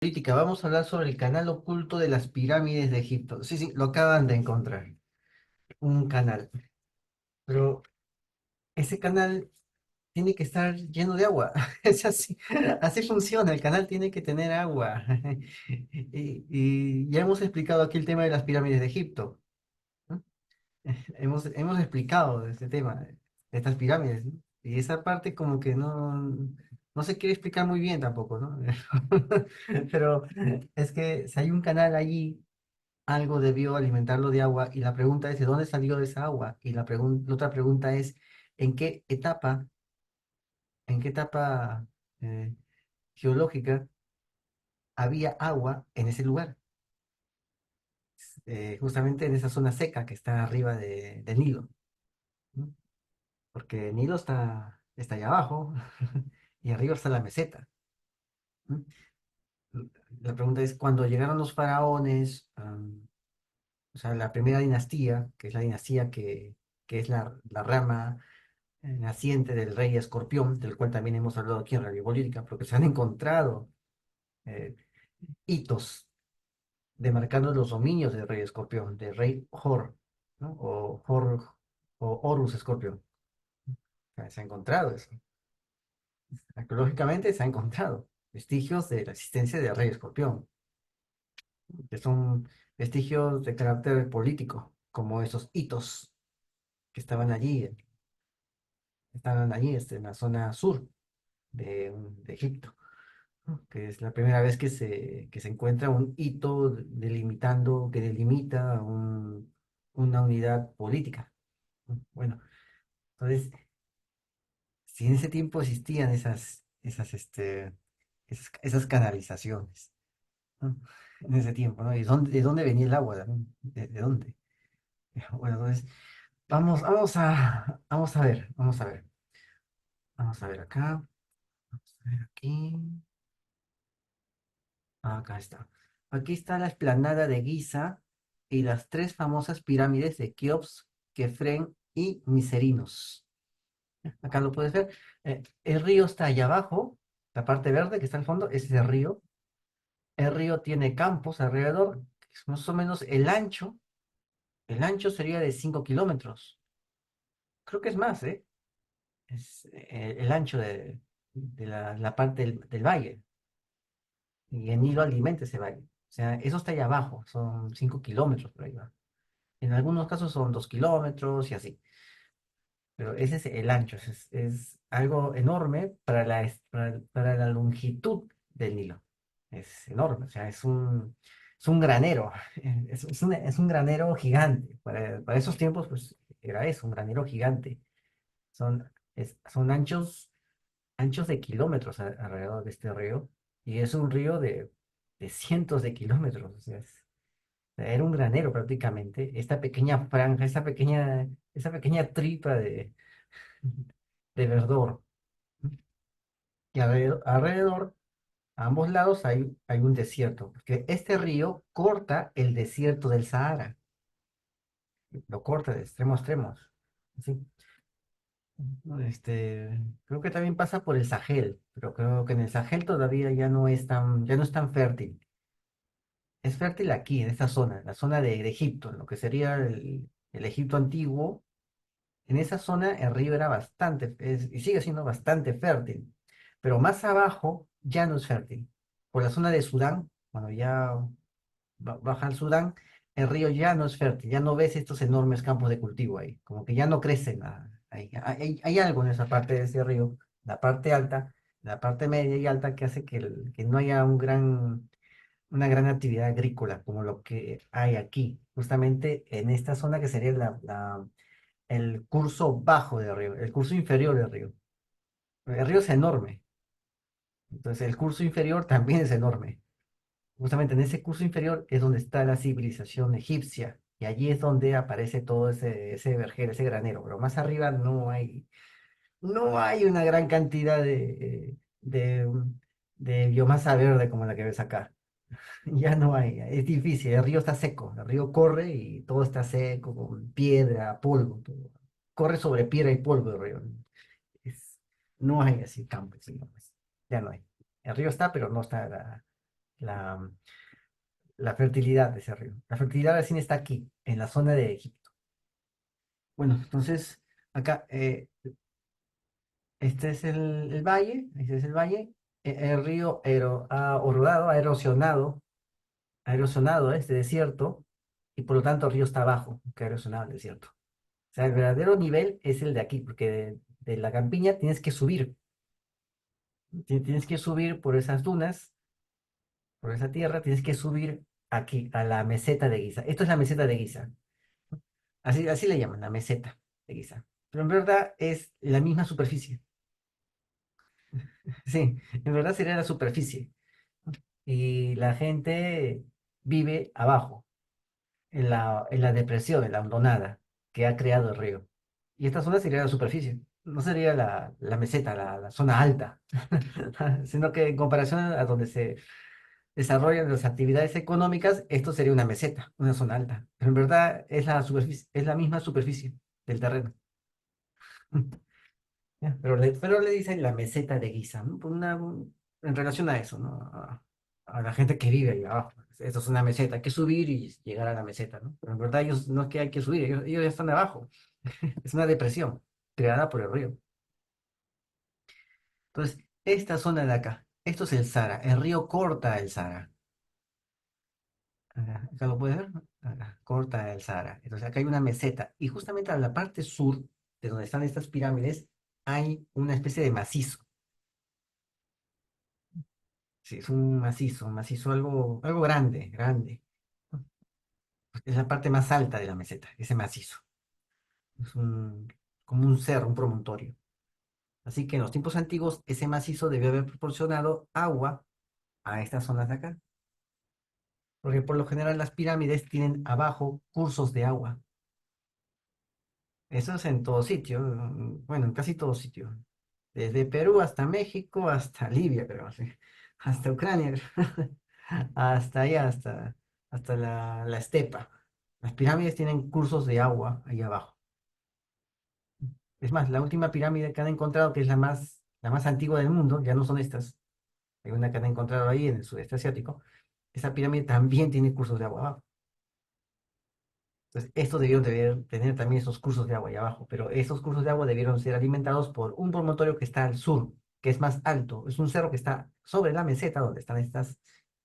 Política, vamos a hablar sobre el canal oculto de las pirámides de Egipto. Sí, sí, lo acaban de encontrar. Un canal. Pero ese canal tiene que estar lleno de agua. Es así, así funciona. El canal tiene que tener agua. Y ya hemos explicado aquí el tema de las pirámides de Egipto, ¿no? Hemos explicado este tema, de estas pirámides, ¿no? Y esa parte como que no se quiere explicar muy bien tampoco, ¿no? Pero es que si hay un canal allí algo debió alimentarlo de agua y la pregunta es, ¿de dónde salió esa agua? Y la otra pregunta es, ¿en qué etapa, en qué etapa eh, geológica había agua en ese lugar? Justamente en esa zona seca que está arriba del Nilo, ¿no? Porque el Nilo está allá abajo y arriba está la meseta, ¿no? La pregunta es, cuando llegaron los faraones, o sea, la primera dinastía, que es la dinastía que es la rama naciente del rey Escorpión, del cual también hemos hablado aquí en Radio Política, porque se han encontrado eh, hitos demarcando los dominios del rey Escorpión, del rey Hor, ¿no? O Horus Escorpión. O sea, se ha encontrado eso. Arqueológicamente se ha encontrado vestigios de la existencia del rey Escorpión, que son vestigios de carácter político, como esos hitos que estaban allí en la zona sur de Egipto, ¿no? Que es la primera vez que se encuentra un hito que delimita una unidad política, ¿no? Bueno, entonces, si en ese tiempo existían esas canalizaciones, ¿no? En ese tiempo, ¿no? ¿Y de dónde venía el agua también? ¿De dónde? Bueno, entonces, vamos a ver acá, vamos a ver aquí. Acá está. Aquí está la explanada de Giza y las tres famosas pirámides de Keops, Kefren y Miserinos. Acá lo puedes ver. El río está allá abajo, la parte verde que está al fondo, ese es el río. El río tiene campos alrededor, que es más o menos el ancho. El ancho sería de 5 kilómetros. Creo que es más, ¿eh? Es el ancho de la parte del valle. Y el Nilo alimenta ese valle. O sea, eso está allá abajo, son 5 kilómetros por ahí va. En algunos casos son 2 kilómetros y así, pero ese es el ancho, es algo enorme para la longitud del Nilo. Es enorme, o sea, es un granero, es un granero gigante. Para esos tiempos, pues era eso, un granero gigante. Son anchos de kilómetros alrededor de este río, y es un río de cientos de kilómetros, o sea, era un granero prácticamente, esta pequeña franja, esa pequeña tripa de verdor. Y alrededor, a ambos lados hay un desierto, porque este río corta el desierto del Sahara, lo corta de extremo a extremo. ¿Sí? Creo que también pasa por el Sahel, pero creo que en el Sahel todavía ya no es tan fértil. Es fértil aquí, en esta zona, la zona de Egipto, lo que sería el Egipto antiguo. En esa zona el río era y sigue siendo bastante fértil, pero más abajo ya no es fértil. Por la zona de Sudán, cuando ya baja al Sudán, el río ya no es fértil, ya no ves estos enormes campos de cultivo ahí, como que ya no crecen ahí. Hay algo en esa parte de ese río, la parte alta, la parte media y alta, que hace que no haya una gran actividad agrícola como lo que hay aquí, justamente en esta zona que sería el curso bajo del río, el curso inferior del río. El río es enorme, entonces el curso inferior también es enorme. Justamente en ese curso inferior es donde está la civilización egipcia, y allí es donde aparece todo ese vergel, ese granero, pero más arriba no hay una gran cantidad de biomasa verde como la que ves acá. Ya no hay, es difícil, el río está seco, el río corre y todo está seco, con piedra, polvo, todo. Corre sobre piedra y polvo el río. Es- no hay así campos, digamos. Ya no hay. El río está, pero no está. la, la fertilidad de ese río. La fertilidad recién está aquí, en la zona de Egipto. Bueno, entonces, acá, este es el valle, este es el valle. El río ha rodado, ha erosionado este desierto, y por lo tanto el río está abajo, que ha erosionado el desierto. O sea, el verdadero nivel es el de aquí, porque de la campiña tienes que subir, tienes que subir por esas dunas, por esa tierra, tienes que subir aquí, a la meseta de Giza. Esto es la meseta de Giza, así le llaman, la meseta de Giza. Pero en verdad es la misma superficie. Sí, en verdad sería la superficie. Y la gente vive abajo, en la depresión, en la hondonada que ha creado el río. Y esta zona sería la superficie, no sería la meseta, la zona alta, sino que en comparación a donde se desarrollan las actividades económicas, esto sería una meseta, una zona alta. Pero en verdad es la superficie, es la misma superficie del terreno. Ya, pero le dicen la meseta de Giza, ¿no? En relación a eso, ¿no? A la gente que vive ahí abajo. Esto es una meseta, hay que subir y llegar a la meseta, ¿no? Pero en verdad ellos no es que hay que subir, ellos ya están abajo. Es una depresión creada por el río. Entonces, esta zona de acá, esto es el Sara, el río corta el Sara. Acá lo puedes ver, ¿no? Acá, corta el Sara. Entonces, acá hay una meseta y justamente a la parte sur, de donde están estas pirámides, hay una especie de macizo. Sí, es un macizo algo grande, grande. Es la parte más alta de la meseta, ese macizo. Es como un cerro, un promontorio. Así que en los tiempos antiguos, ese macizo debió haber proporcionado agua a estas zonas de acá. Porque por lo general las pirámides tienen abajo cursos de agua. Eso es en todo sitio, bueno, en casi todo sitio. Desde Perú hasta México, hasta Libia, creo, sí. Hasta Ucrania, creo. Hasta allá, hasta la estepa. Las pirámides tienen cursos de agua ahí abajo. Es más, la última pirámide que han encontrado, que es la más antigua del mundo, ya no son estas. Hay una que han encontrado ahí en el sudeste asiático. Esa pirámide también tiene cursos de agua abajo. Entonces, estos debieron tener también esos cursos de agua ahí abajo, pero esos cursos de agua debieron ser alimentados por un promontorio que está al sur, que es más alto. Es un cerro que está sobre la meseta donde están estas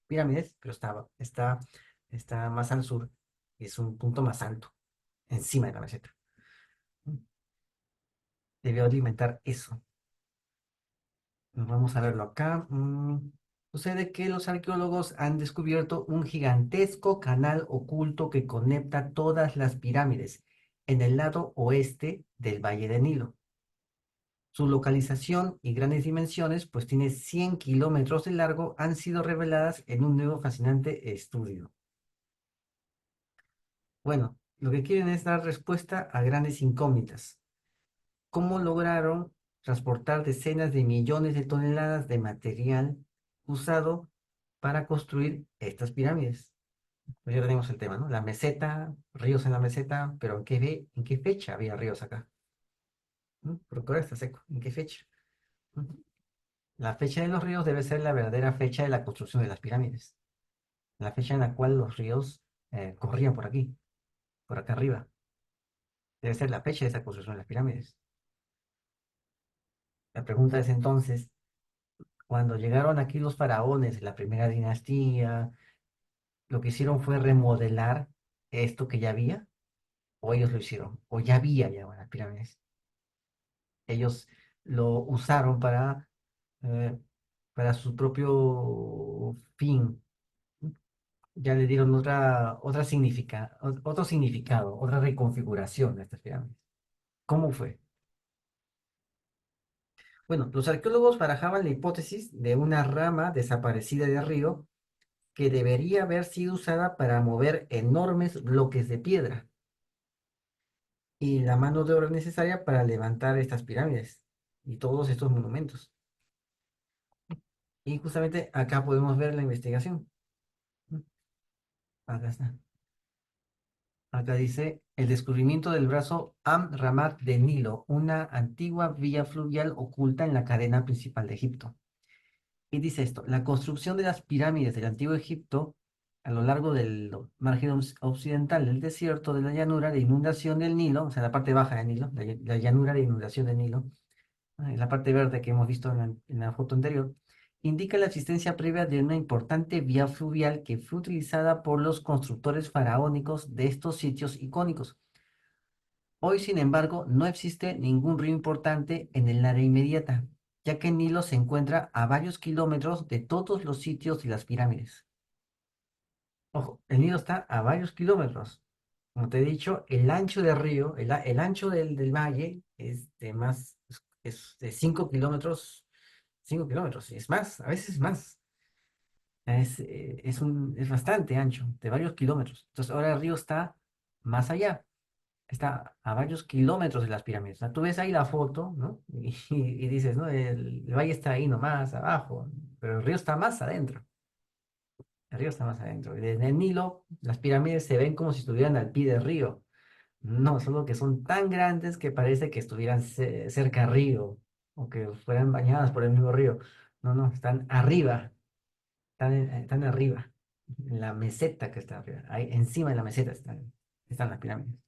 pirámides, pero está más al sur, y es un punto más alto, encima de la meseta. Debió alimentar eso. Vamos a verlo acá. Sucede que los arqueólogos han descubierto un gigantesco canal oculto que conecta todas las pirámides en el lado oeste del Valle de Nilo. Su localización y grandes dimensiones, pues tiene 100 kilómetros de largo, han sido reveladas en un nuevo fascinante estudio. Bueno, lo que quieren es dar respuesta a grandes incógnitas. ¿Cómo lograron transportar decenas de millones de toneladas de material usado para construir estas pirámides? Pues ya tenemos el tema, ¿no? La meseta, ríos en la meseta, pero en qué fecha había ríos acá? ¿Mm? Porque ahora está seco. ¿En qué fecha? ¿Mm? La fecha de los ríos debe ser la verdadera fecha de la construcción de las pirámides. La fecha en la cual los ríos corrían por aquí, por acá arriba. Debe ser la fecha de esa construcción de las pirámides. La pregunta es entonces, cuando llegaron aquí los faraones de la primera dinastía, lo que hicieron fue remodelar esto que ya había, o ellos lo hicieron, o ya había ya las pirámides. Ellos lo usaron eh, para su propio fin. Ya le dieron otro significado, otra reconfiguración a estas pirámides. ¿Cómo fue? Bueno, los arqueólogos barajaban la hipótesis de una rama desaparecida del río que debería haber sido usada para mover enormes bloques de piedra y la mano de obra necesaria para levantar estas pirámides y todos estos monumentos. Y justamente acá podemos ver la investigación. Acá está. Acá dice el descubrimiento del brazo Am Ramat de Nilo, una antigua vía fluvial oculta en la cadena principal de Egipto. Y dice esto, la construcción de las pirámides del Antiguo Egipto a lo largo del margen occidental del desierto de la llanura de inundación del Nilo, o sea, la parte baja del Nilo, la llanura de inundación del Nilo, la parte verde que hemos visto en la foto anterior, indica la existencia previa de una importante vía fluvial que fue utilizada por los constructores faraónicos de estos sitios icónicos. Hoy, sin embargo, no existe ningún río importante en el área inmediata, ya que el Nilo se encuentra a varios kilómetros de todos los sitios y las pirámides. Ojo, el Nilo está a varios kilómetros. Como te he dicho, el ancho del río, el ancho del valle es de 5 kilómetros, 5 kilómetros, y es más, a veces más. Es bastante ancho, de varios kilómetros. Entonces ahora el río está más allá, está a varios kilómetros de las pirámides. O sea, tú ves ahí la foto, ¿no? Y dices, ¿no? El valle está ahí nomás, abajo, pero el río está más adentro. El río está más adentro. Y desde el Nilo, las pirámides se ven como si estuvieran al pie del río. No, solo que son tan grandes que parece que estuvieran cerca al río o que fueran bañadas por el mismo río. No, no, están arriba, están arriba, en la meseta que está arriba. Ahí encima de la meseta están las pirámides.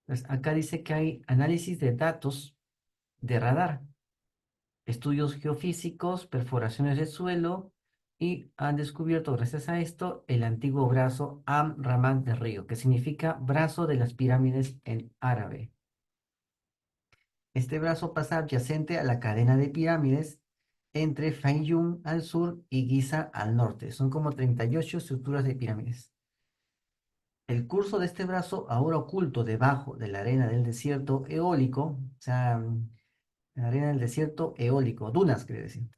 Entonces, acá dice que hay análisis de datos de radar, estudios geofísicos, perforaciones del suelo y han descubierto, gracias a esto, el antiguo brazo Am-Ramán del río, que significa brazo de las pirámides en árabe. Este brazo pasa adyacente a la cadena de pirámides entre Fayum al sur y Giza al norte. Son como 38 estructuras de pirámides. El curso de este brazo, ahora oculto debajo de la arena del desierto eólico, o sea, la arena del desierto eólico, dunas, quiere decir.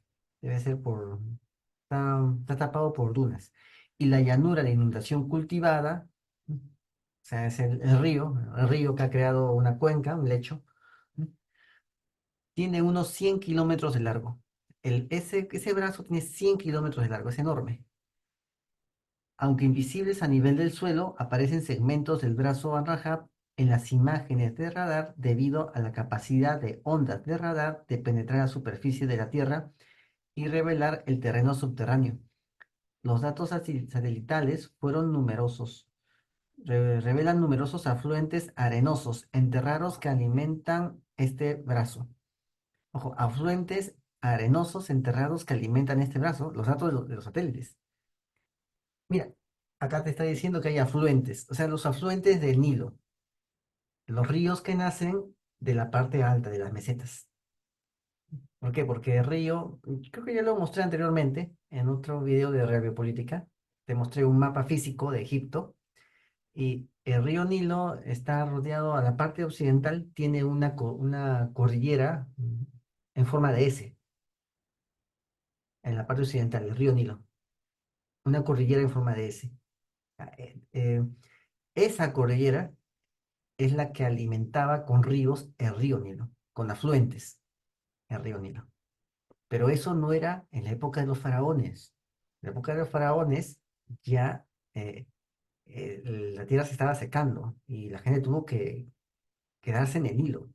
Debe ser está tapado por dunas. Y la llanura de inundación cultivada, o sea, es el río que ha creado una cuenca, un lecho, tiene unos 100 kilómetros de largo. Ese brazo tiene 100 kilómetros de largo, es enorme. Aunque invisibles a nivel del suelo, aparecen segmentos del brazo Al-Rajab en las imágenes de radar debido a la capacidad de ondas de radar de penetrar la superficie de la Tierra y revelar el terreno subterráneo. Los datos satelitales fueron numerosos. Revelan numerosos afluentes arenosos enterrados que alimentan este brazo. Ojo, afluentes arenosos enterrados que alimentan este brazo, los datos de los satélites. Mira, acá te está diciendo que hay afluentes, o sea, los afluentes del Nilo, los ríos que nacen de la parte alta de las mesetas. ¿Por qué? Porque el río, creo que ya lo mostré anteriormente en otro video de Real te mostré un mapa físico de Egipto y el río Nilo está rodeado a la parte occidental, tiene una cordillera en forma de S, en la parte occidental, el río Nilo. Una cordillera en forma de S. Ah, esa cordillera es la que alimentaba con ríos el río Nilo, con afluentes el río Nilo. Pero eso no era en la época de los faraones. En la época de los faraones ya eh, la tierra se estaba secando y la gente tuvo que quedarse en el Nilo,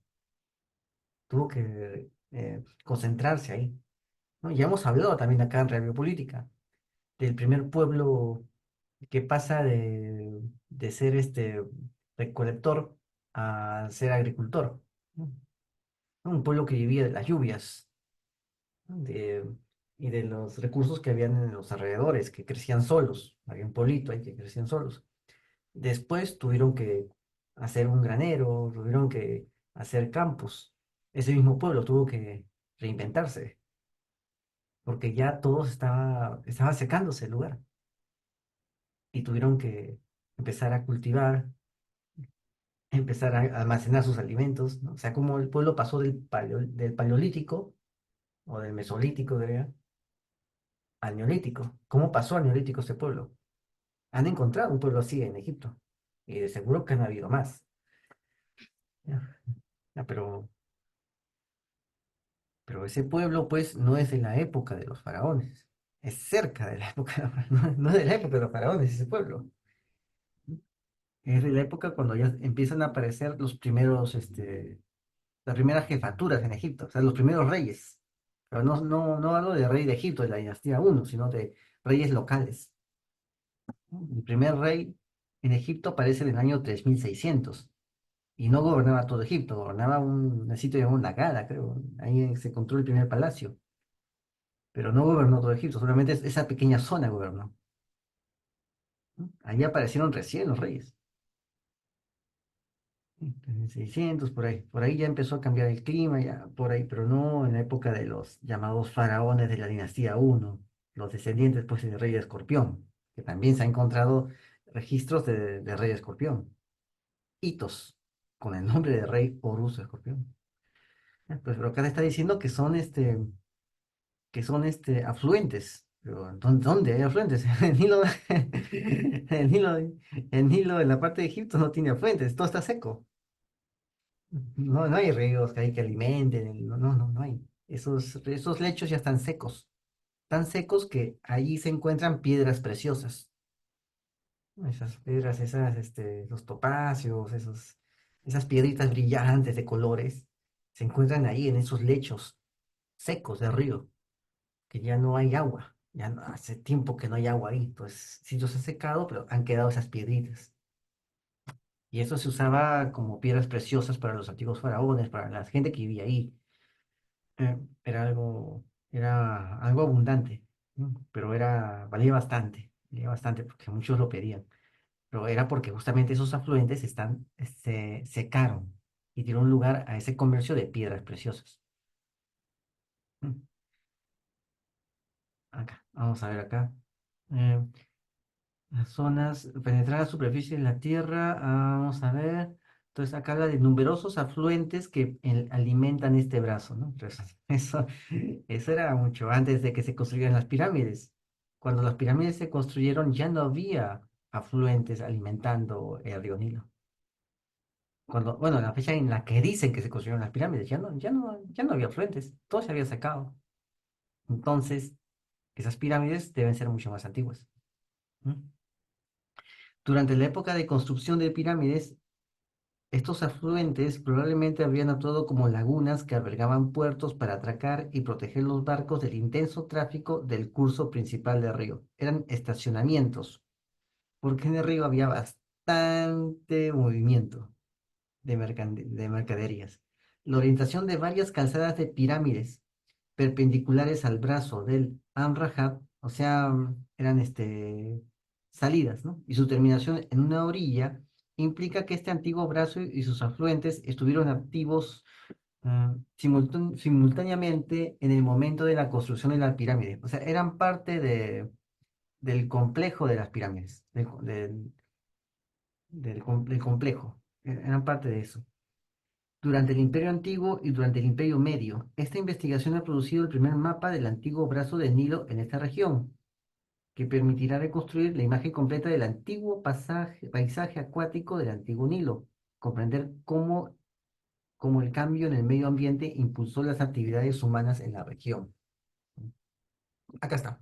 tuvo que concentrarse ahí, ¿no? Ya hemos hablado también acá en Radio Política del primer pueblo que pasa de ser recolector a ser agricultor, ¿no? Un pueblo que vivía de las lluvias, ¿no? Y de los recursos que habían en los alrededores, que crecían solos. Había un pueblito ahí que crecían solos. Después tuvieron que hacer un granero, tuvieron que hacer campos. Ese mismo pueblo tuvo que reinventarse, porque ya todo estaba secándose el lugar y tuvieron que empezar a cultivar, empezar a almacenar sus alimentos, ¿no? O sea, como el pueblo pasó del paleolítico o del mesolítico, diría, al neolítico. ¿Cómo pasó al neolítico ese pueblo? Han encontrado un pueblo así en Egipto y de seguro que han habido más. ¿Ya? Ya, pero ese pueblo, pues, no es de la época de los faraones. Es cerca de la época, no es de la época de los faraones ese pueblo. Es de la época cuando ya empiezan a aparecer las primeras jefaturas en Egipto, o sea, los primeros reyes. Pero no hablo de rey de Egipto, de la dinastía 1, sino de reyes locales. El primer rey en Egipto aparece en el año 3600 y no gobernaba todo Egipto, gobernaba un sitio llamado Nagada, creo. Ahí se encontró el primer palacio, pero no gobernó todo Egipto, solamente esa pequeña zona gobernó. Ahí aparecieron recién los reyes. 600 por ahí ya empezó a cambiar el clima, ya por ahí, pero no en la época de los llamados faraones de la dinastía 1, los descendientes pues del rey Escorpión, que también se han encontrado registros de rey Escorpión, hitos con el nombre de rey Horus Escorpión. Pues pero acá está diciendo que son afluentes. Pero ¿dónde hay afluentes? El Nilo, el Nilo, el Nilo en la parte de Egipto no tiene afluentes, todo está seco. No hay ríos que alimenten, no hay. Esos lechos ya están secos, tan secos que allí se encuentran piedras preciosas. Esas piedras, los topacios, esas piedritas brillantes de colores, se encuentran ahí en esos lechos secos del río, que ya no hay agua. Hace tiempo que no hay agua ahí. Pues sí los ha secado, pero han quedado esas piedritas. Y eso se usaba como piedras preciosas para los antiguos faraones, para la gente que vivía ahí. eh, era algo abundante, ¿no? Pero valía bastante porque muchos lo pedían. Pero era porque justamente esos afluentes se secaron y dieron lugar a ese comercio de piedras preciosas. Mm, Acá, vamos a ver acá. Eh, las zonas, penetrar la superficie de la Tierra, vamos a ver. Entonces acá habla de numerosos afluentes que alimentan este brazo, ¿no? Entonces, eso era mucho antes de que se construyeran las pirámides. Cuando las pirámides se construyeron ya no había afluentes alimentando el río Nilo. Bueno, la fecha en la que dicen que se construyeron las pirámides, ya no había afluentes, todo se había secado. Entonces, esas pirámides deben ser mucho más antiguas. ¿Mm? Durante la época de construcción de pirámides, estos afluentes probablemente habrían actuado como lagunas que albergaban puertos para atracar y proteger los barcos del intenso tráfico del curso principal del río. Eran estacionamientos, porque en el río había bastante movimiento de mercaderías. La orientación de varias calzadas de pirámides perpendiculares al brazo del Amrahab, o sea, eran salidas, ¿no? Y su terminación en una orilla implica que este antiguo brazo y sus afluentes estuvieron activos simultáneamente en el momento de la construcción de la pirámide. O sea, eran parte del complejo de las pirámides, del complejo. Eran parte de eso. Durante el Imperio Antiguo y durante el Imperio Medio, esta investigación ha producido el primer mapa del antiguo brazo del Nilo en esta región, que permitirá reconstruir la imagen completa del antiguo paisaje acuático del antiguo Nilo, comprender cómo el cambio en el medio ambiente impulsó las actividades humanas en la región. Acá está.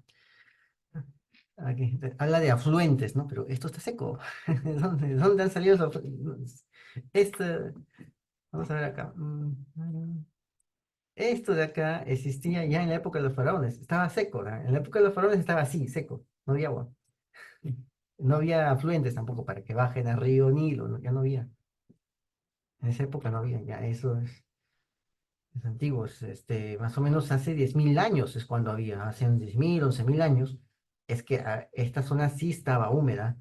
Aquí, habla de afluentes, ¿no? Pero esto está seco. ¿Dónde han salido los afluentes? Esto, vamos a ver acá. Esto de acá existía ya en la época de los faraones. Estaba seco, ¿verdad? En la época de los faraones estaba así, seco. No había agua. No había afluentes tampoco para que bajen al río Nilo. Ya no había. En esa época no había. Ya eso es antiguo. Más o menos hace 10.000 años es cuando había. Hace 10.000, 11.000 años. Es que esta zona sí estaba húmeda.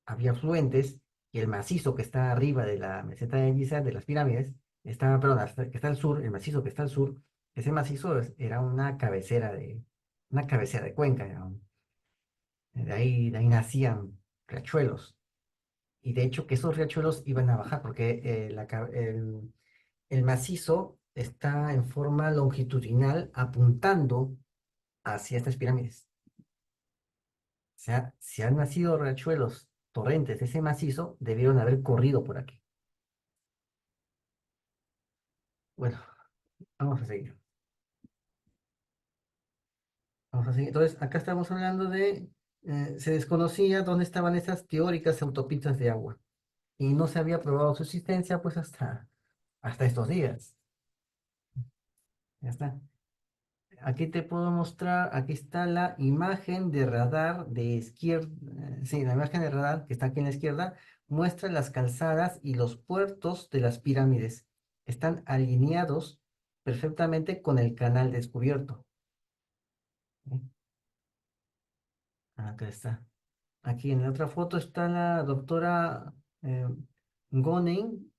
Había afluentes. Y el macizo que está arriba de la meseta de Giza, de las pirámides, perdón, que está al sur, el macizo que está al sur, ese macizo era una cabecera de cuenca. De ahí nacían riachuelos. Y de hecho que esos riachuelos iban a bajar porque el macizo está en forma longitudinal apuntando hacia estas pirámides. O sea, si han nacido riachuelos, torrentes de ese macizo, debieron haber corrido por aquí. Bueno, vamos a seguir. Vamos a seguir. Entonces, acá estamos hablando se desconocía dónde estaban esas teóricas autopistas de agua y no se había probado su existencia pues hasta estos días. Ya está. aquí te puedo mostrar, aquí está la imagen de radar de izquierda, sí, la imagen de radar que está aquí en la izquierda, muestra las calzadas y los puertos de las pirámides. Están alineados perfectamente con el canal descubierto. ¿Sí? Acá está. Aquí en la otra foto está la doctora eh, Gonen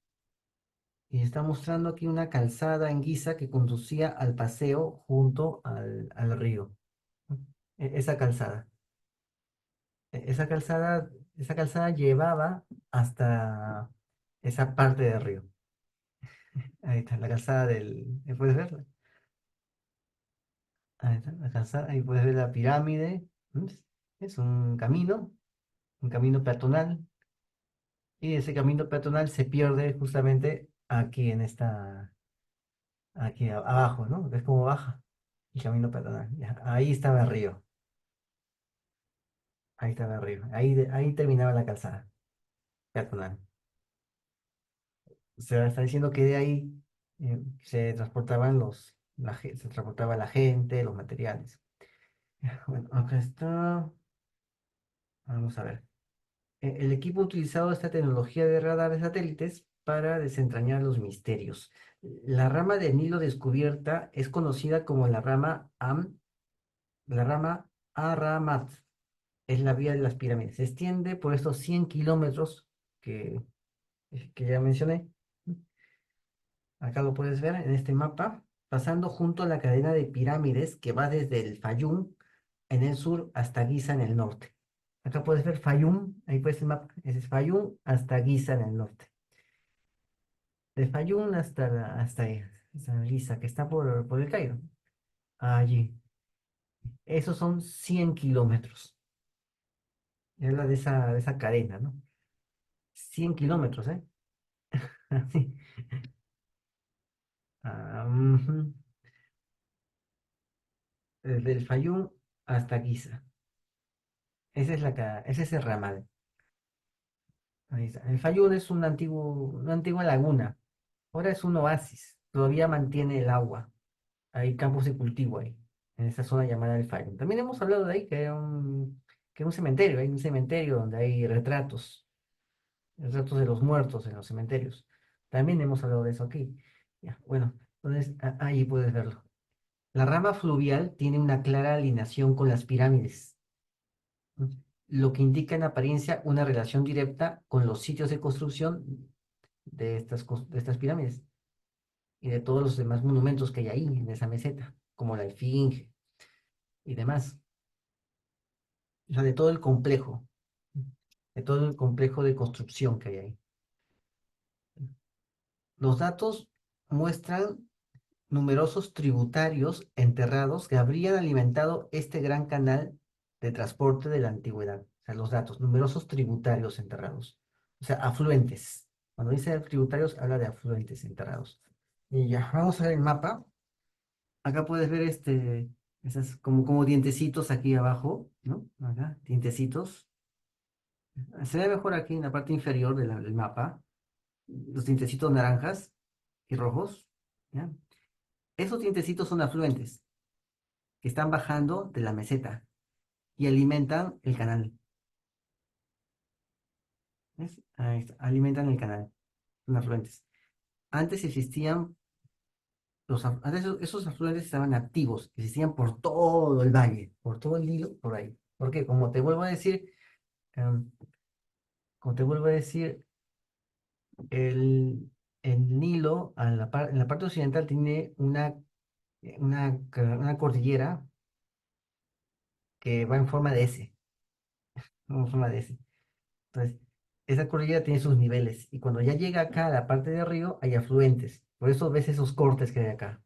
y está mostrando aquí una calzada en Giza que conducía al paseo junto al río. Esa calzada. Esa calzada, esa calzada llevaba hasta esa parte del río. Ahí está, la calzada ¿puedes verla? Ahí está, la calzada, ahí puedes ver la pirámide. ¿Mm? Es un camino peatonal, y ese camino peatonal se pierde justamente aquí aquí abajo, ¿no? ¿Ves cómo baja el camino peatonal? Ya, ahí estaba el río, ahí estaba el río, ahí terminaba la calzada peatonal. Se está diciendo que de ahí se transportaban se transportaba la gente, los materiales. Bueno, acá está. Vamos a ver. El equipo ha utilizado esta tecnología de radares satélites para desentrañar los misterios. La rama del Nilo descubierta es conocida como la rama Aramat. Es la vía de las pirámides. Se extiende por estos 100 kilómetros que, que ya mencioné. Acá lo puedes ver en este mapa, pasando junto a la cadena de pirámides que va desde el Fayum en el sur hasta Giza en el norte. Acá puedes ver Fayum, ahí puedes el mapa, ese es Fayum hasta Giza en el norte. De Fayum hasta Giza, que está por el Cairo. Allí. Esos son 100 kilómetros. Es la de esa cadena, ¿no? 100 kilómetros, ¿eh? Así. Ah, ujú. Desde el Fayum hasta Giza. Ese es el ramal. Ahí está. El Fayum es una antigua laguna. Ahora es un oasis. Todavía mantiene el agua. Hay campos de cultivo ahí, en esa zona llamada el Fayum. También hemos hablado de ahí que era un cementerio. Hay un cementerio donde hay retratos de los muertos en los cementerios. También hemos hablado de eso aquí. Ya, bueno, entonces ahí puedes verlo. La rama fluvial tiene una clara alineación con las pirámides, ¿no? Lo que indica en apariencia una relación directa con los sitios de construcción de estas pirámides y de todos los demás monumentos que hay ahí en esa meseta, como la Esfinge y demás. O sea, de todo el complejo de construcción que hay ahí. Los datos muestran numerosos tributarios enterrados que habrían alimentado este gran canal de transporte de la antigüedad. O sea, los datos, numerosos tributarios enterrados. O sea, afluentes. Cuando dice tributarios, habla de afluentes enterrados. Y ya, vamos a ver el mapa. Acá puedes ver esas como dientecitos aquí abajo, ¿no? Acá, dientecitos. Se ve mejor aquí en la parte inferior del mapa. Los dientecitos naranjas y rojos. ¿Ya? Esos dientecitos son afluentes que están bajando de la meseta y alimentan el canal. ¿Ves? Ahí está, alimentan el canal. Son afluentes. Antes existían, antes esos afluentes estaban activos, existían por todo el valle, por todo el hilo, por ahí. Porque em, como te vuelvo a decir, el, el Nilo en la parte occidental tiene una cordillera que va en forma de S, en forma de S. Entonces, esa cordillera tiene sus niveles y cuando ya llega acá a la parte de río hay afluentes. Por eso ves esos cortes que hay acá.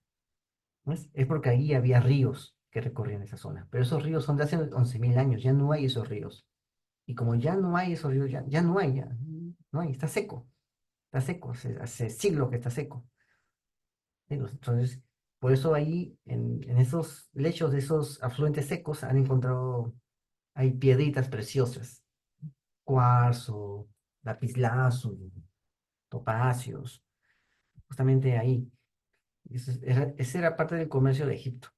¿Ves? Es porque ahí había ríos que recorrían esa zona. Pero esos ríos son de hace 11.000 años, ya no hay esos ríos. Y como ya no hay esos ríos, ya no hay, no hay, está seco, hace siglos que está seco. Entonces, por eso ahí, en esos lechos de esos afluentes secos, han encontrado, hay piedritas preciosas, cuarzo, lapislázuli, topacios, justamente ahí. Ese era parte del comercio de Egipto.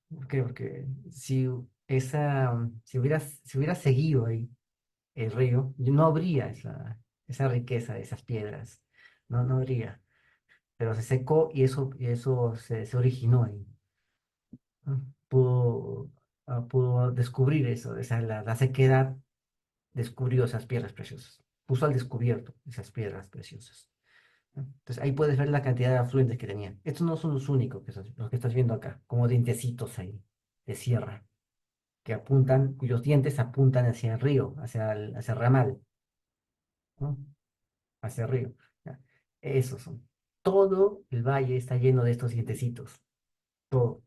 ¿Por qué? Porque si hubiera seguido ahí el río, no habría esa riqueza de esas piedras. No, no habría. Pero se secó y eso se originó ahí. ¿No? Pudo descubrir eso. O sea, la sequedad descubrió esas piedras preciosas. Puso al descubierto esas piedras preciosas. ¿No? Entonces ahí puedes ver la cantidad de afluentes que tenían. Estos no son los únicos los que estás viendo acá, como dientecitos ahí de sierra, que apuntan, cuyos dientes apuntan hacia el río, hacia el ramal, ¿no? Hacia el río. ¿Ya? Esos son. Todo el valle está lleno de estos dientecitos, todo,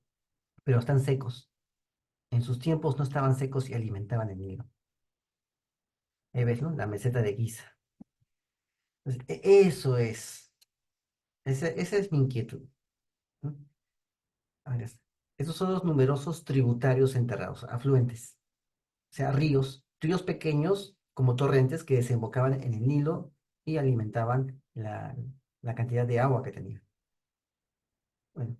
pero están secos. En sus tiempos no estaban secos y alimentaban el Nilo. Ahí ves, ¿no? La meseta de Giza. Entonces, eso es. Esa es mi inquietud. ¿No? A ver, esos son los numerosos tributarios enterrados, afluentes, o sea, ríos pequeños como torrentes que desembocaban en el Nilo y alimentaban la cantidad de agua que tenía. Bueno,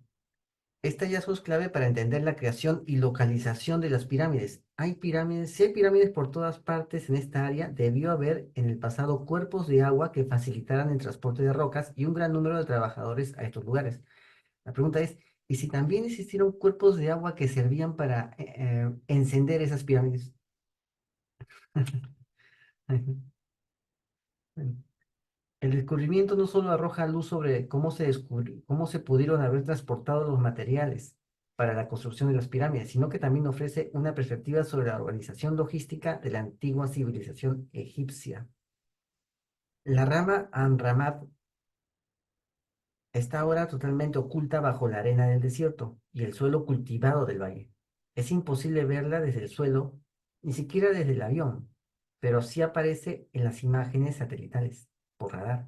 este hallazgo es clave para entender la creación y localización de las pirámides. Hay pirámides, si hay pirámides por todas partes en esta área, debió haber en el pasado cuerpos de agua que facilitaran el transporte de rocas y un gran número de trabajadores a estos lugares. La pregunta es, ¿y si también existieron cuerpos de agua que servían para encender esas pirámides? Bueno, el descubrimiento no solo arroja luz sobre cómo se pudieron haber transportado los materiales para la construcción de las pirámides, sino que también ofrece una perspectiva sobre la organización logística de la antigua civilización egipcia. La rama Anramat está ahora totalmente oculta bajo la arena del desierto y el suelo cultivado del valle. Es imposible verla desde el suelo, ni siquiera desde el avión, pero sí aparece en las imágenes satelitales por radar.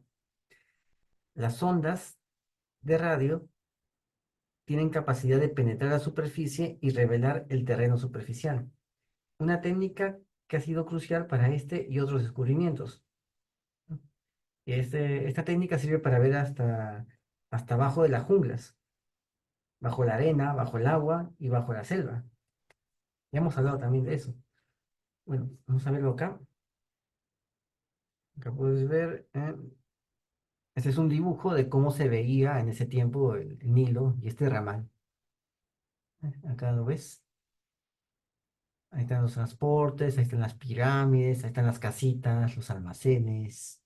Las ondas de radio tienen capacidad de penetrar la superficie y revelar el terreno superficial, una técnica que ha sido crucial para este y otros descubrimientos. Esta técnica sirve para ver hasta abajo de las junglas, bajo la arena, bajo el agua y bajo la selva. Ya hemos hablado también de eso. Bueno, vamos a verlo acá. Acá puedes ver, este es un dibujo de cómo se veía en ese tiempo el Nilo y este ramal. Acá lo ves. Ahí están los transportes, ahí están las pirámides, ahí están las casitas, los almacenes,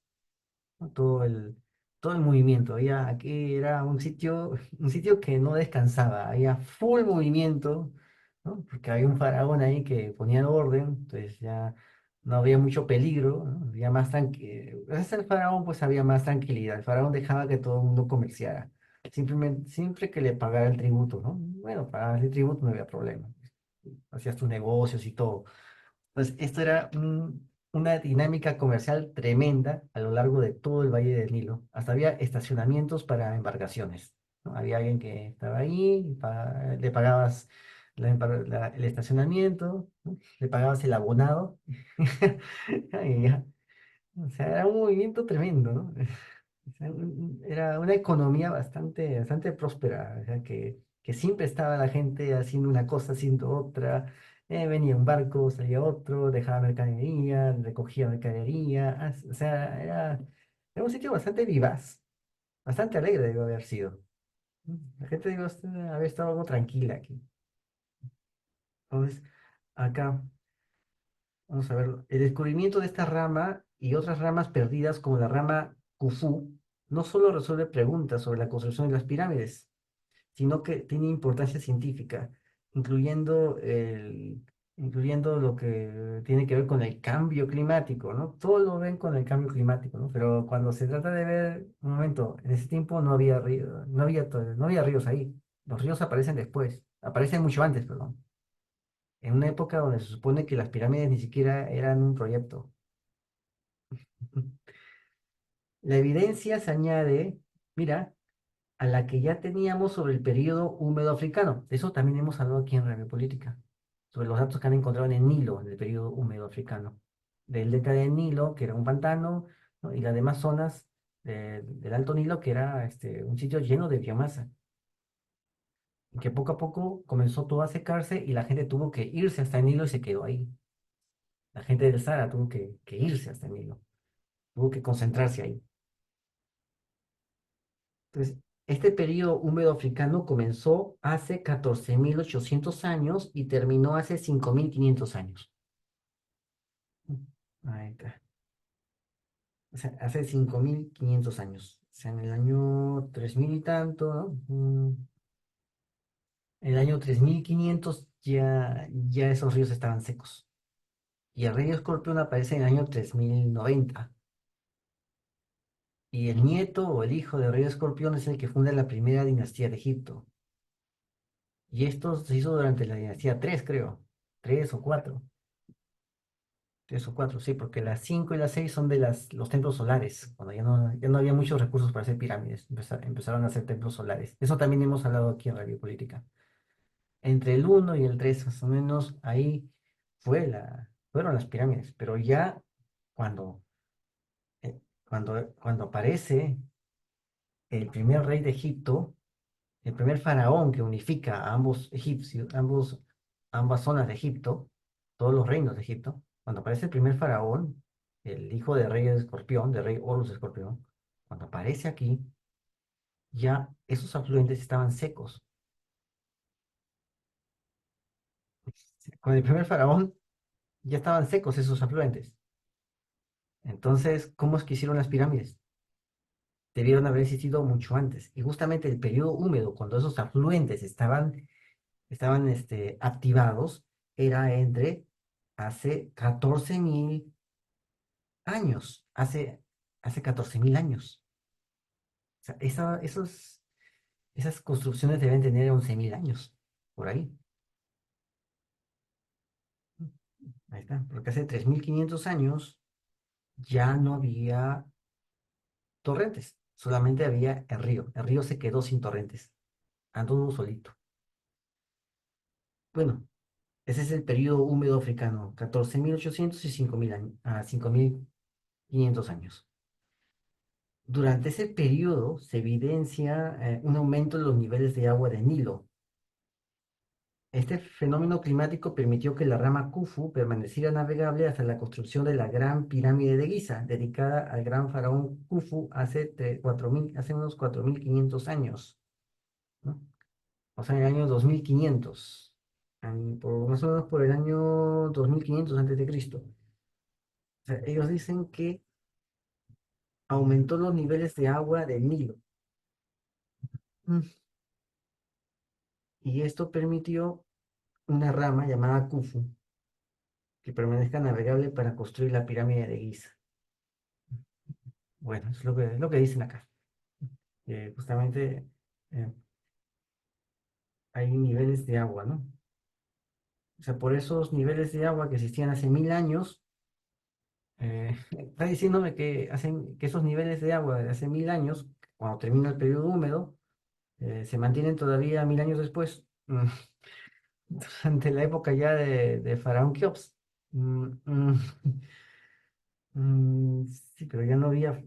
¿no? Todo el movimiento. Aquí era un sitio que no descansaba, había full movimiento, ¿no? Porque había un faraón ahí que ponía el orden, entonces ya no había mucho peligro, ¿no? Había más tranquilidad. Gracias al faraón, pues había más tranquilidad. El faraón dejaba que todo el mundo comerciara, simplemente, siempre que le pagara el tributo, ¿no? Bueno, pagar el tributo no había problema. Hacías tus negocios y todo. Pues esto era una dinámica comercial tremenda a lo largo de todo el Valle del Nilo. Hasta había estacionamientos para embarcaciones, ¿no? Había alguien que estaba ahí, le pagabas el estacionamiento, ¿no? Le pagabas el abonado. Y ya. O sea, era un movimiento tremendo, ¿no? O sea, era una economía bastante, bastante próspera, o sea, que siempre estaba la gente haciendo una cosa, haciendo otra. Venía un barco, salía otro, dejaba mercadería, recogía mercadería. O sea, era un sitio bastante vivaz, bastante alegre debe haber sido. La gente debe haber estado algo tranquila aquí. Entonces, acá. Vamos a ver, el descubrimiento de esta rama y otras ramas perdidas como la rama Khufu no solo resuelve preguntas sobre la construcción de las pirámides, sino que tiene importancia científica, incluyendo, incluyendo lo que tiene que ver con el cambio climático, ¿no? Todo lo ven con el cambio climático, ¿no? Pero cuando se trata de ver, un momento, en ese tiempo no había río, no había ríos ahí. Los ríos aparecen después, aparecen mucho antes, perdón, en una época donde se supone que las pirámides ni siquiera eran un proyecto. La evidencia se añade, mira, a la que ya teníamos sobre el periodo húmedo africano. De eso también hemos hablado aquí en Radio Política, sobre los datos que han encontrado en el Nilo, en el periodo húmedo africano. Del delta del Nilo, que era un pantano, ¿no? Y las demás zonas del Alto Nilo, que era un sitio lleno de biomasa. que poco a poco comenzó todo a secarse y la gente tuvo que irse hasta el Nilo y se quedó ahí. La gente del Sahara tuvo que irse hasta el Nilo, tuvo que concentrarse ahí. Entonces, este periodo húmedo africano comenzó hace 14.800 años y terminó hace 5.500 años. Ahí está. O sea, hace 5.500 años. O sea, en el año 3000 y tanto, ¿no? En el año 3500 ya esos ríos estaban secos. Y el rey Escorpión aparece en el año 3090. Y el nieto o el hijo del rey Escorpión es el que funda la primera dinastía de Egipto. Y esto se hizo durante la dinastía 3 creo. 3 o 4. 3 o 4, sí, porque las 5 y las 6 son de los templos solares. Cuando ya no había muchos recursos para hacer pirámides, empezaron a hacer templos solares. Eso también hemos hablado aquí en Radio Política. Entre el 1 y el 3 más o menos, ahí fueron las pirámides. Pero ya cuando, cuando aparece el primer rey de Egipto, el primer faraón que unifica a ambos egipcios, ambas zonas de Egipto, todos los reinos de Egipto, cuando aparece el primer faraón, el hijo del rey de Escorpión, del rey Horus de Escorpión, cuando aparece aquí, ya esos afluentes estaban secos. Con el primer faraón ya estaban secos esos afluentes. Entonces, ¿cómo es que hicieron las pirámides? Debieron haber existido mucho antes. Y justamente el periodo húmedo, cuando esos afluentes estaban activados, era entre hace 14.000 años, hace 14.000 años. O sea, esas construcciones deben tener 11.000 años, por ahí. Ahí está, porque hace 3.500 años ya no había torrentes, solamente había el río. El río se quedó sin torrentes, anduvo solito. Bueno, ese es el periodo húmedo africano, 14.800 y 5.000 años, 5.500 años. Durante ese periodo se evidencia un aumento en los niveles de agua del Nilo. Este fenómeno climático permitió que la rama Khufu permaneciera navegable hasta la construcción de la Gran Pirámide de Giza, dedicada al gran faraón Khufu hace unos 4.500 años, ¿no? O sea, en el año 2.500, más o menos por el año 2.500 antes de Cristo. O sea, ellos dicen que aumentó los niveles de agua del Nilo. Mm. Y esto permitió una rama llamada Khufu que permanezca navegable para construir la pirámide de Giza. Bueno, es lo que dicen acá. Justamente eh, hay niveles de agua, ¿no? O sea, por esos niveles de agua que existían hace 1.000 años, está diciéndome que hacen que esos niveles de agua de hace 1.000 años, cuando termina el periodo húmedo, se mantienen todavía 1.000 años después, durante la época ya de Faraón Keops. Mm, mm, sí, pero ya no había,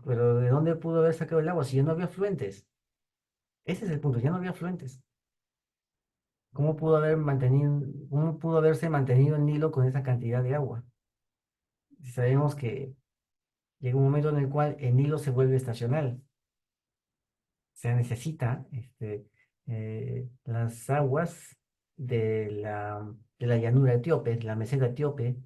pero ¿de dónde pudo haber sacado el agua si ya no había afluentes? Ese es el punto, ya no había afluentes. ¿Cómo pudo haberse mantenido el Nilo con esa cantidad de agua? Si sabemos que llega un momento en el cual el Nilo se vuelve estacional, se necesita las aguas de la llanura etíope, de la meseta etíope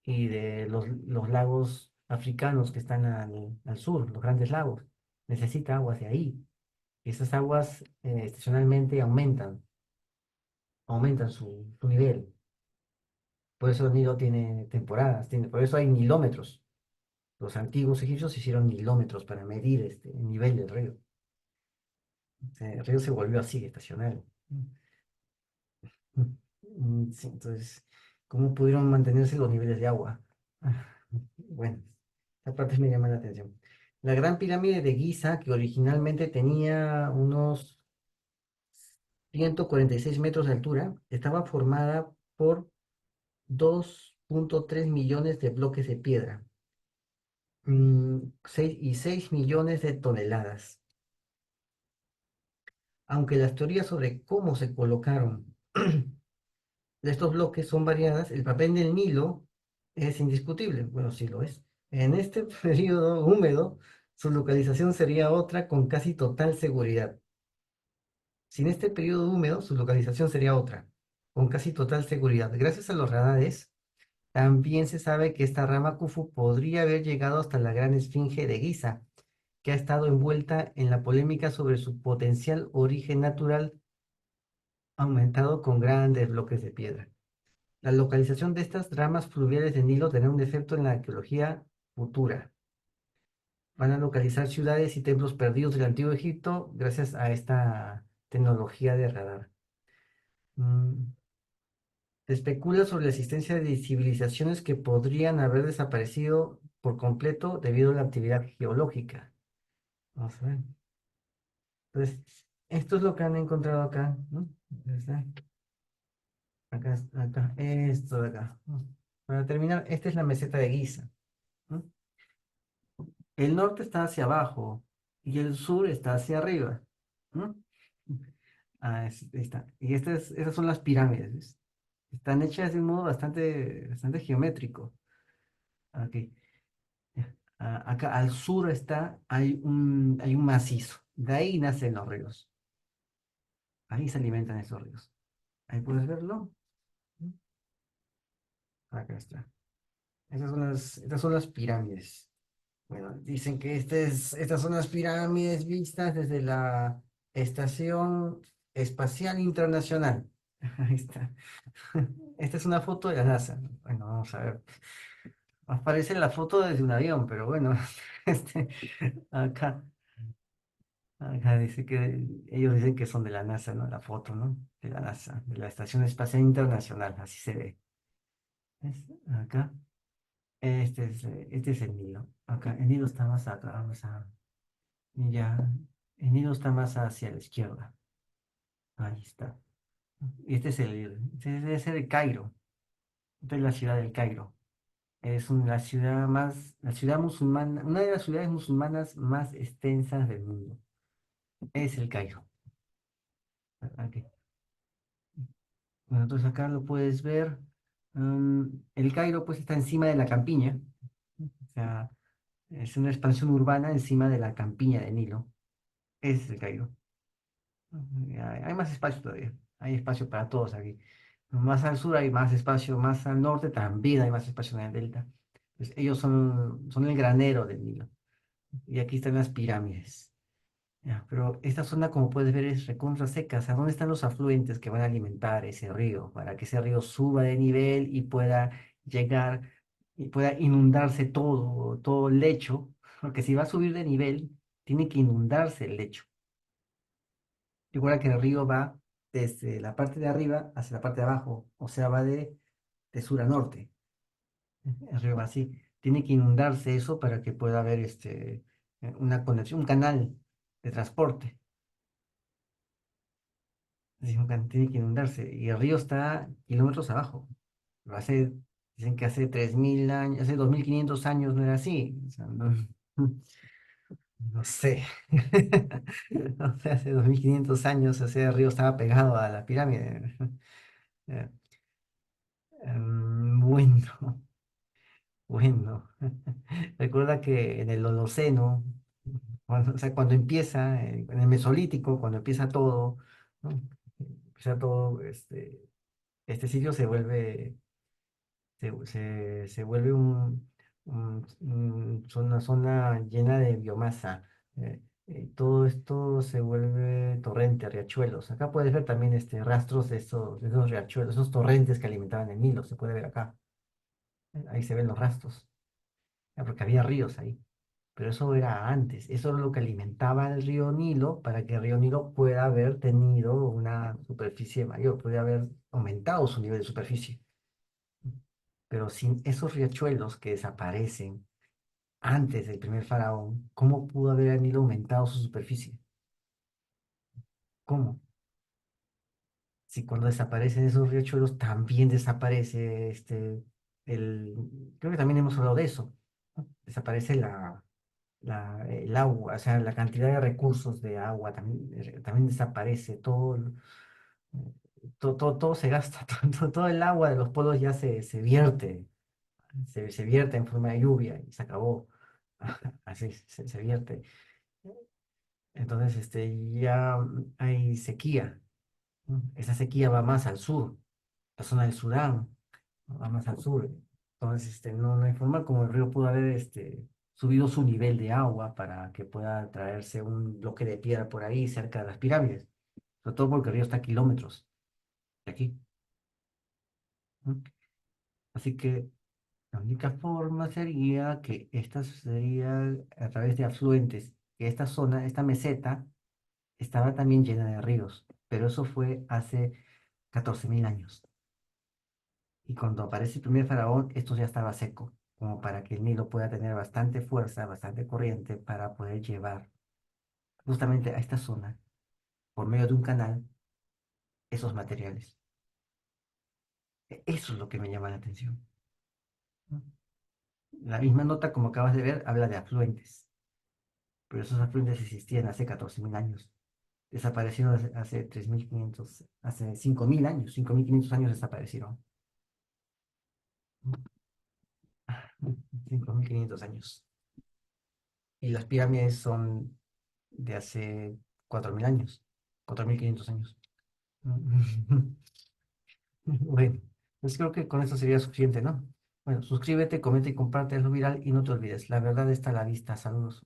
y de los lagos africanos que están al sur, los grandes lagos. Necesita aguas de ahí. Y esas aguas estacionalmente aumentan su nivel. Por eso el Nilo tiene temporadas, por eso hay nilómetros. Los antiguos egipcios hicieron nilómetros para medir el nivel del río. O sea, el río se volvió así, estacional. Sí, entonces, ¿cómo pudieron mantenerse los niveles de agua? Ah, bueno, esta parte me llama la atención. La Gran Pirámide de Giza, que originalmente tenía unos 146 metros de altura, estaba formada por 2,3 millones de bloques de piedra, 6 millones de toneladas. Aunque las teorías sobre cómo se colocaron de estos bloques son variadas, el papel del Nilo es indiscutible. Bueno, sí lo es. En este periodo húmedo, su localización sería otra con casi total seguridad. Sin este periodo húmedo, su localización sería otra, con casi total seguridad. Gracias a los radares, también se sabe que esta rama Khufu podría haber llegado hasta la gran esfinge de Giza, que ha estado envuelta en la polémica sobre su potencial origen natural, aumentado con grandes bloques de piedra. La localización de estas ramas fluviales del Nilo tendrá un efecto en la arqueología futura. Van a localizar ciudades y templos perdidos del Antiguo Egipto gracias a esta tecnología de radar. Mm, Se especula sobre la existencia de civilizaciones que podrían haber desaparecido por completo debido a la actividad geológica. Vamos a ver. Entonces, esto es lo que han encontrado acá, ¿no? Está acá, acá, esto de acá, ¿no? Para terminar, esta es la meseta de Giza, ¿no? El norte está hacia abajo y el sur está hacia arriba, ¿no? Ahí está. Y estas son las pirámides, ¿ves? Están hechas de un modo bastante geométrico. Aquí. Acá al sur hay un macizo. De ahí nacen los ríos. Ahí se alimentan esos ríos. Ahí puedes verlo. Acá está. Estas son las pirámides. Bueno, dicen que estas son las pirámides vistas desde la Estación Espacial Internacional. Ahí está. Esta es una foto de la NASA. Bueno, vamos a ver. Aparece la foto desde un avión, pero bueno, este, acá, acá dice que ellos dicen que son de la NASA, ¿no? La foto, ¿no? De la NASA, de la Estación Espacial Internacional, así se ve. Acá. Este es el Nilo. Acá, el Nilo está más acá, y ya, el Nilo está más hacia la izquierda. Ahí está. Este debe ser el Cairo. Esta es la ciudad del Cairo. La ciudad musulmana, una de las ciudades musulmanas más extensas del mundo. Es el Cairo. Aquí. Bueno, entonces acá lo puedes ver. El Cairo pues está encima de la campiña. O sea, es una expansión urbana encima de la campiña de Nilo. Ese es el Cairo. Hay más espacio todavía. Hay espacio para todos aquí. Más al sur hay más espacio, más al norte también hay más espacio en el delta. Pues ellos son el granero del Nilo. Y aquí están las pirámides. Ya, pero esta zona, como puedes ver, es recontra seca. O sea, ¿dónde están los afluentes que van a alimentar ese río? Para que ese río suba de nivel y pueda llegar y pueda inundarse todo el lecho. Porque si va a subir de nivel, tiene que inundarse el lecho. Recuerda que el río va desde la parte de arriba hacia la parte de abajo, o sea, va de sur a norte. El río va así. Tiene que inundarse eso para que pueda haber una conexión, un canal de transporte. Es decir, tiene que inundarse. Y el río está kilómetros abajo. Dicen que hace 3.000 años, hace 2.500 años no era así. O sea, no, no sé. No sé, hace 2.500 años ese río estaba pegado a la pirámide. Eh, bueno, bueno. Recuerda que en el Holoceno, o sea, cuando empieza, en el Mesolítico, cuando empieza todo, ¿no? Empieza todo, este sitio se vuelve una zona llena de biomasa. Todo esto se vuelve torrente, riachuelos. Acá puedes ver también rastros de esos riachuelos, esos torrentes que alimentaban el Nilo, se puede ver acá. Ahí se ven los rastros, porque había ríos ahí. Pero eso era antes, eso es lo que alimentaba el río Nilo para que el río Nilo pueda haber tenido una superficie mayor, puede haber aumentado su nivel de superficie. Pero sin esos riachuelos que desaparecen antes del primer faraón, ¿cómo pudo haber el Nilo aumentado su superficie? ¿Cómo? Si cuando desaparecen esos riachuelos también desaparece creo que también hemos hablado de eso, ¿no? Desaparece el agua, o sea, la cantidad de recursos de agua también, también desaparece, todo se gasta, todo el agua de los polos ya se vierte, se vierte en forma de lluvia y se acabó, así se vierte. Entonces, ya hay sequía, ¿no? Esa sequía va más al sur, la zona del Sudán, ¿no? Va más al sur. Entonces, no hay forma como el río pudo haber subido su nivel de agua para que pueda traerse un bloque de piedra por ahí cerca de las pirámides. Sobre todo porque el río está a kilómetros de aquí, ¿no? Así que la única forma sería que esta sería a través de afluentes, que esta zona, esta meseta, estaba también llena de ríos, pero eso fue hace 14.000 años. Y cuando aparece el primer faraón, esto ya estaba seco, como para que el Nilo pueda tener bastante fuerza, bastante corriente para poder llevar justamente a esta zona, por medio de un canal, esos materiales. Eso es lo que me llama la atención, ¿no? La misma nota, como acabas de ver, habla de afluentes, pero esos afluentes existían hace 14.000 años. Desaparecieron hace 3.500, hace 5.000 años, 5.500 años desaparecieron. 5.500 años. Y las pirámides son de hace 4.000 años, 4.500 años. Bueno, pues creo que con eso sería suficiente, ¿no? Bueno, suscríbete, comenta y comparte, lo viral y no te olvides, la verdad está a la vista. Saludos.